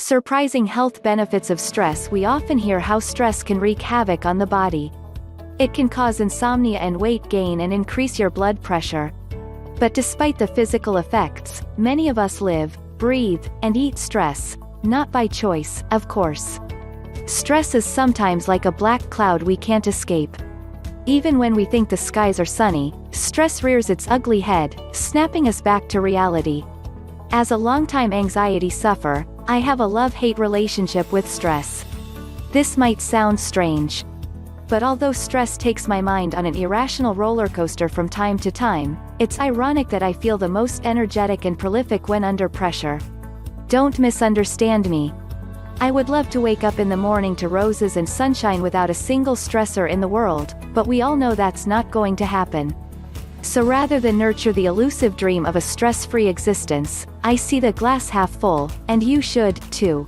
Surprising health benefits of stress. We often hear how stress can wreak havoc on the body. It can cause insomnia and weight gain and increase your blood pressure. But despite the physical effects, many of us live, breathe, and eat stress, not by choice, of course. Stress is sometimes like a black cloud we can't escape. Even when we think the skies are sunny, stress rears its ugly head, snapping us back to reality. As a longtime anxiety sufferer, I have a love-hate relationship with stress. This might sound strange. But although stress takes my mind on an irrational roller coaster from time to time, it's ironic that I feel the most energetic and prolific when under pressure. Don't misunderstand me. I would love to wake up in the morning to roses and sunshine without a single stressor in the world, but we all know that's not going to happen. So rather than nurture the elusive dream of a stress-free existence, I see the glass half full, and you should, too.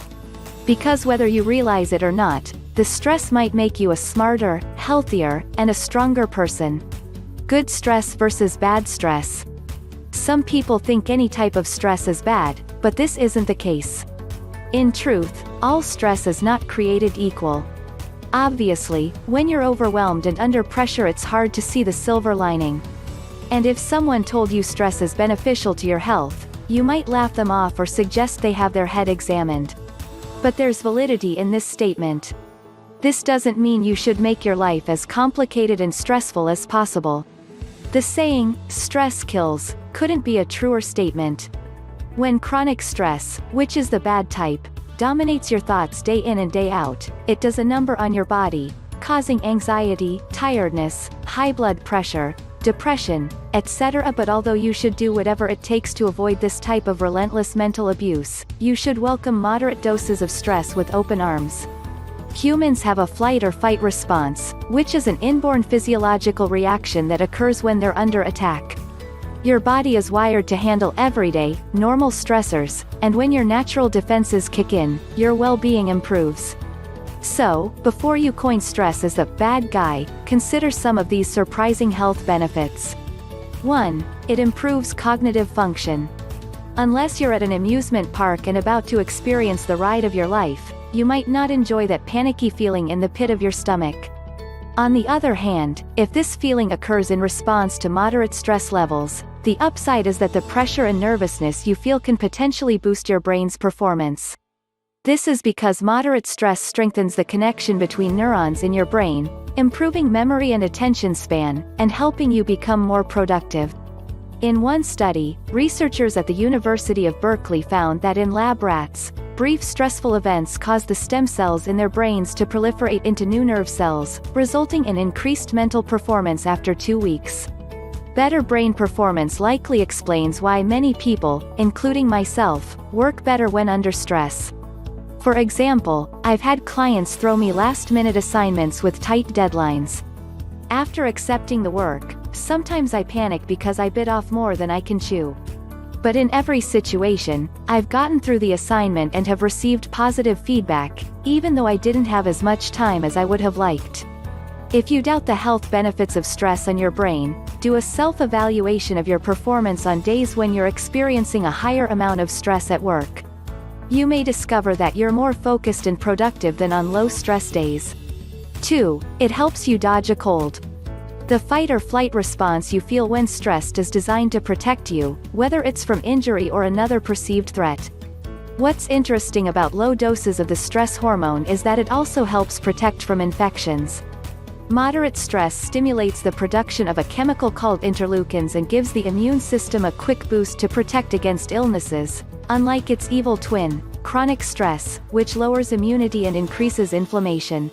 Because whether you realize it or not, the stress might make you a smarter, healthier, and a stronger person. Good stress versus bad stress. Some people think any type of stress is bad, but this isn't the case. In truth, all stress is not created equal. Obviously, when you're overwhelmed and under pressure, it's hard to see the silver lining. And if someone told you stress is beneficial to your health, you might laugh them off or suggest they have their head examined. But there's validity in this statement. This doesn't mean you should make your life as complicated and stressful as possible. The saying, "stress kills," couldn't be a truer statement. When chronic stress, which is the bad type, dominates your thoughts day in and day out, it does a number on your body, causing anxiety, tiredness, high blood pressure, depression, etc. But although you should do whatever it takes to avoid this type of relentless mental abuse, you should welcome moderate doses of stress with open arms. Humans have a flight or fight response, which is an inborn physiological reaction that occurs when they're under attack. Your body is wired to handle everyday, normal stressors, and when your natural defenses kick in, your well-being improves. So, before you coin stress as the bad guy, consider some of these surprising health benefits. 1. It improves cognitive function. Unless you're at an amusement park and about to experience the ride of your life, you might not enjoy that panicky feeling in the pit of your stomach. On the other hand, if this feeling occurs in response to moderate stress levels, the upside is that the pressure and nervousness you feel can potentially boost your brain's performance. This is because moderate stress strengthens the connection between neurons in your brain, improving memory and attention span, and helping you become more productive. In one study, researchers at the University of Berkeley found that in lab rats, brief stressful events caused the stem cells in their brains to proliferate into new nerve cells, resulting in increased mental performance after 2 weeks. Better brain performance likely explains why many people, including myself, work better when under stress. For example, I've had clients throw me last-minute assignments with tight deadlines. After accepting the work, sometimes I panic because I bit off more than I can chew. But in every situation, I've gotten through the assignment and have received positive feedback, even though I didn't have as much time as I would have liked. If you doubt the health benefits of stress on your brain, do a self-evaluation of your performance on days when you're experiencing a higher amount of stress at work. You may discover that you're more focused and productive than on low-stress days. 2. It helps you dodge a cold. The fight or flight response you feel when stressed is designed to protect you, whether it's from injury or another perceived threat. What's interesting about low doses of the stress hormone is that it also helps protect from infections. Moderate stress stimulates the production of a chemical called interleukins and gives the immune system a quick boost to protect against illnesses, unlike its evil twin, chronic stress, which lowers immunity and increases inflammation.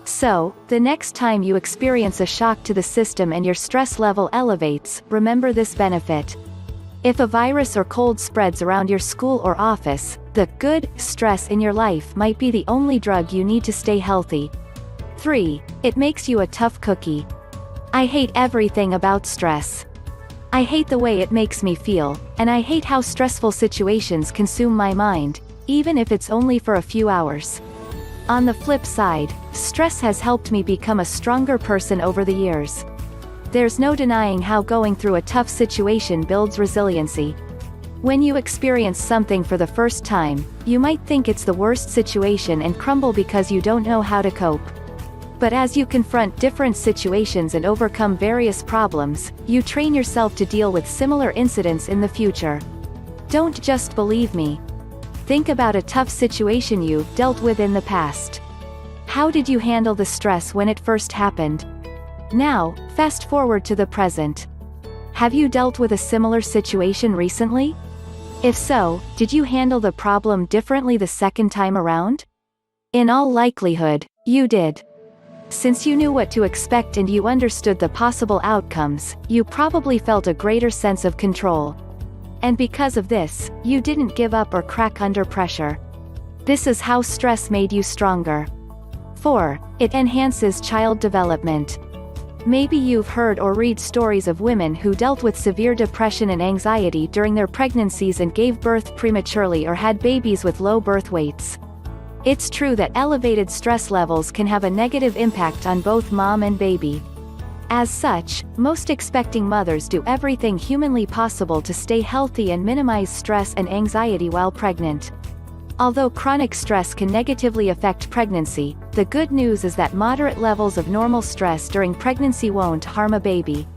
So, the next time you experience a shock to the system and your stress level elevates, remember this benefit. If a virus or cold spreads around your school or office, the good stress in your life might be the only drug you need to stay healthy. 3. It makes you a tough cookie. I hate everything about stress. I hate the way it makes me feel, and I hate how stressful situations consume my mind, even if it's only for a few hours. On the flip side, stress has helped me become a stronger person over the years. There's no denying how going through a tough situation builds resiliency. When you experience something for the first time, you might think it's the worst situation and crumble because you don't know how to cope. But as you confront different situations and overcome various problems, you train yourself to deal with similar incidents in the future. Don't just believe me. Think about a tough situation you've dealt with in the past. How did you handle the stress when it first happened? Now, fast forward to the present. Have you dealt with a similar situation recently? If so, did you handle the problem differently the second time around? In all likelihood, you did. Since you knew what to expect and you understood the possible outcomes, you probably felt a greater sense of control. And because of this, you didn't give up or crack under pressure. This is how stress made you stronger. 4. It enhances child development. Maybe you've heard or read stories of women who dealt with severe depression and anxiety during their pregnancies and gave birth prematurely or had babies with low birth weights. It's true that elevated stress levels can have a negative impact on both mom and baby. As such, most expecting mothers do everything humanly possible to stay healthy and minimize stress and anxiety while pregnant. Although chronic stress can negatively affect pregnancy, the good news is that moderate levels of normal stress during pregnancy won't harm a baby.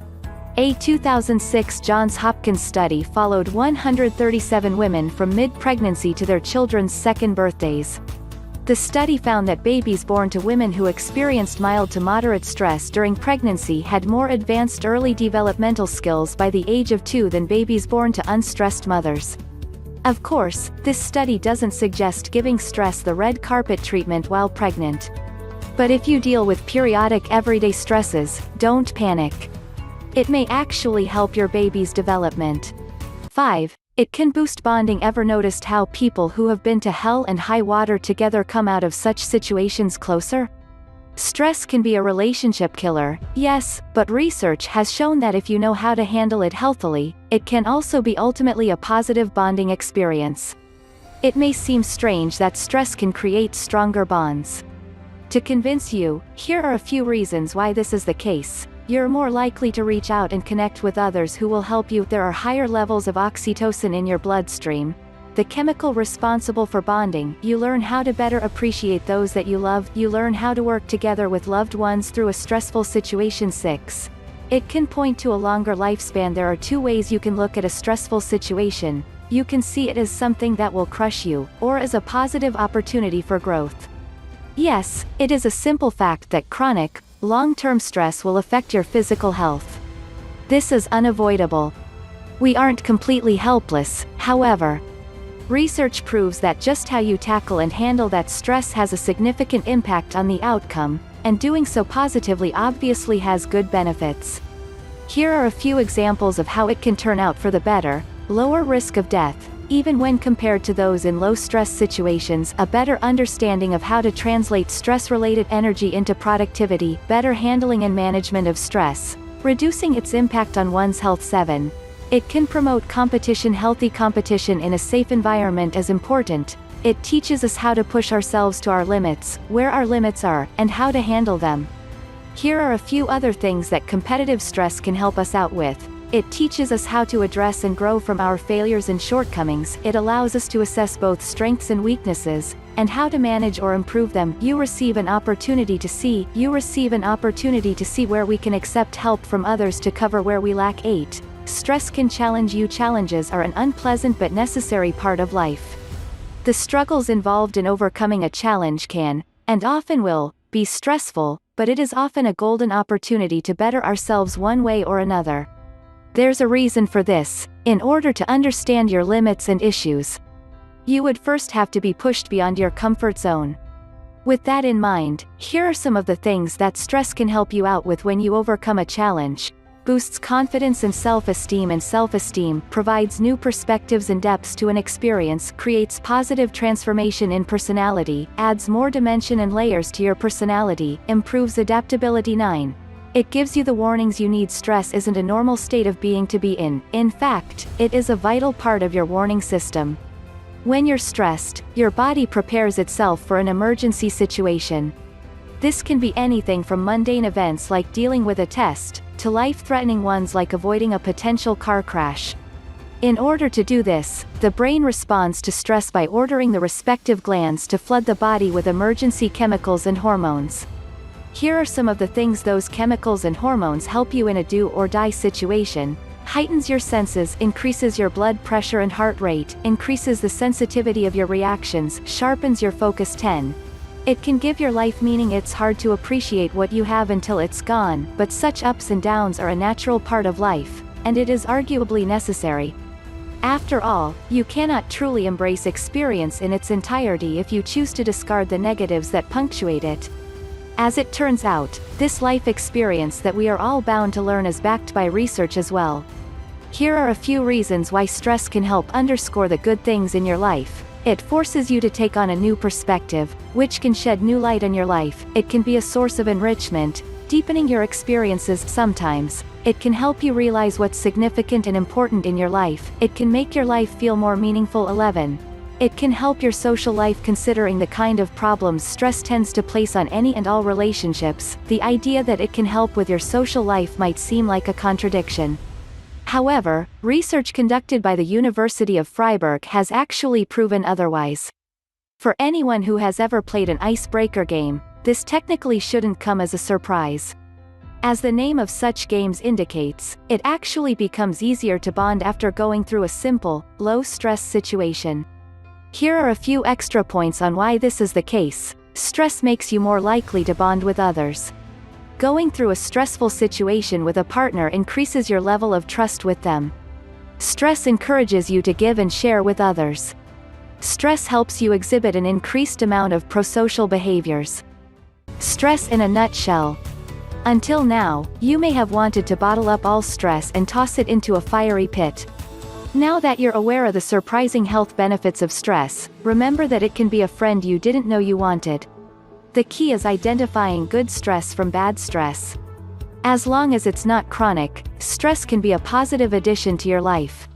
A 2006 Johns Hopkins study followed 137 women from mid-pregnancy to their children's second birthdays. The study found that babies born to women who experienced mild to moderate stress during pregnancy had more advanced early developmental skills by the age of 2 than babies born to unstressed mothers. Of course, this study doesn't suggest giving stress the red carpet treatment while pregnant. But if you deal with periodic everyday stresses, don't panic. It may actually help your baby's development. 5. It can boost bonding. Ever noticed how people who have been to hell and high water together come out of such situations closer? Stress can be a relationship killer, yes, but research has shown that if you know how to handle it healthily, it can also be ultimately a positive bonding experience. It may seem strange that stress can create stronger bonds. To convince you, here are a few reasons why this is the case. You're more likely to reach out and connect with others who will help you. There are higher levels of oxytocin in your bloodstream, the chemical responsible for bonding. You learn how to better appreciate those that you love. You learn how to work together with loved ones through a stressful situation. 6. It can point to a longer lifespan. There are 2 ways you can look at a stressful situation. You can see it as something that will crush you, or as a positive opportunity for growth. Yes, it is a simple fact that chronic, long-term stress will affect your physical health. This is unavoidable. We aren't completely helpless, however. Research proves that just how you tackle and handle that stress has a significant impact on the outcome, and doing so positively obviously has good benefits. Here are a few examples of how it can turn out for the better. Lower risk of death, even when compared to those in low-stress situations. A better understanding of how to translate stress-related energy into productivity. Better handling and management of stress, reducing its impact on one's health. 7. It can promote competition. Healthy competition in a safe environment is important. It teaches us how to push ourselves to our limits, where our limits are, and how to handle them. Here are a few other things that competitive stress can help us out with. It teaches us how to address and grow from our failures and shortcomings. It allows us to assess both strengths and weaknesses, and how to manage or improve them. You receive an opportunity to see where we can accept help from others to cover where we lack. 8. Stress can challenge you. Challenges are an unpleasant but necessary part of life. The struggles involved in overcoming a challenge can, and often will, be stressful, but it is often a golden opportunity to better ourselves one way or another. There's a reason for this. In order to understand your limits and issues, you would first have to be pushed beyond your comfort zone. With that in mind, here are some of the things that stress can help you out with when you overcome a challenge. Boosts confidence and self-esteem, provides new perspectives and depths to an experience, creates positive transformation in personality, adds more dimension and layers to your personality, improves adaptability. 9. It gives you the warnings you need. Stress isn't a normal state of being to be in. In fact, it is a vital part of your warning system. When you're stressed, your body prepares itself for an emergency situation. This can be anything from mundane events like dealing with a test, to life-threatening ones like avoiding a potential car crash. In order to do this, the brain responds to stress by ordering the respective glands to flood the body with emergency chemicals and hormones. Here are some of the things those chemicals and hormones help you in a do-or-die situation. Heightens your senses, increases your blood pressure and heart rate, increases the sensitivity of your reactions, sharpens your focus. 10. It can give your life meaning. It's hard to appreciate what you have until it's gone, but such ups and downs are a natural part of life, and it is arguably necessary. After all, you cannot truly embrace experience in its entirety if you choose to discard the negatives that punctuate it. As it turns out, this life experience that we are all bound to learn is backed by research as well. Here are a few reasons why stress can help underscore the good things in your life. It forces you to take on a new perspective, which can shed new light on your life. It can be a source of enrichment, deepening your experiences. Sometimes, it can help you realize what's significant and important in your life. It can make your life feel more meaningful. 11. It can help your social life. Considering the kind of problems stress tends to place on any and all relationships, the idea that it can help with your social life might seem like a contradiction. However, research conducted by the University of Freiburg has actually proven otherwise. For anyone who has ever played an icebreaker game, this technically shouldn't come as a surprise. As the name of such games indicates, it actually becomes easier to bond after going through a simple, low-stress situation. Here are a few extra points on why this is the case. Stress makes you more likely to bond with others. Going through a stressful situation with a partner increases your level of trust with them. Stress encourages you to give and share with others. Stress helps you exhibit an increased amount of prosocial behaviors. Stress in a nutshell. Until now, you may have wanted to bottle up all stress and toss it into a fiery pit. Now that you're aware of the surprising health benefits of stress, remember that it can be a friend you didn't know you wanted. The key is identifying good stress from bad stress. As long as it's not chronic, stress can be a positive addition to your life.